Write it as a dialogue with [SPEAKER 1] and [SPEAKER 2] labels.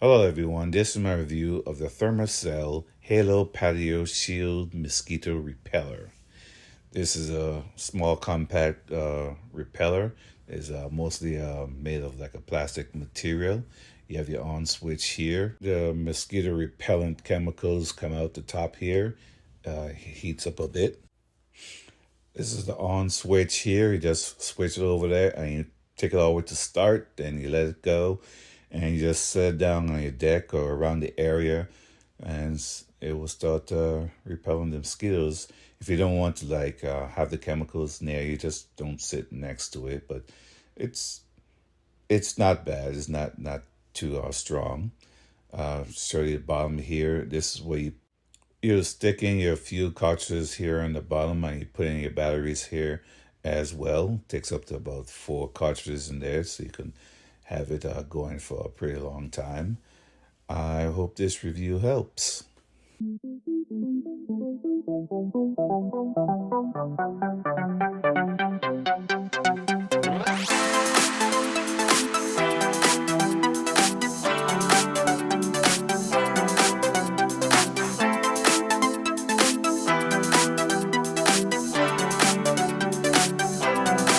[SPEAKER 1] Hello everyone, this is my review of the Thermacell Halo Patio Shield Mosquito Repeller. This is a small compact repeller. It's mostly made of like a plastic material. You have your on switch here. The mosquito repellent chemicals come out the top here. Heats up a bit. This is the on switch here. You just switch it over there and you take it all the way to start, then you let it go and you just set it down on your deck or around the area and it will start repelling the mosquitoes. If you don't want to have the chemicals near you, just don't sit next to it. But it's it's not bad. It's not too strong. Show you the bottom here. This is where you stick in your fuel cartridges here on the bottom, and you put in your batteries here as well. Takes up to about 4 cartridges in there, so you can have it going for a pretty long time. I hope this review helps.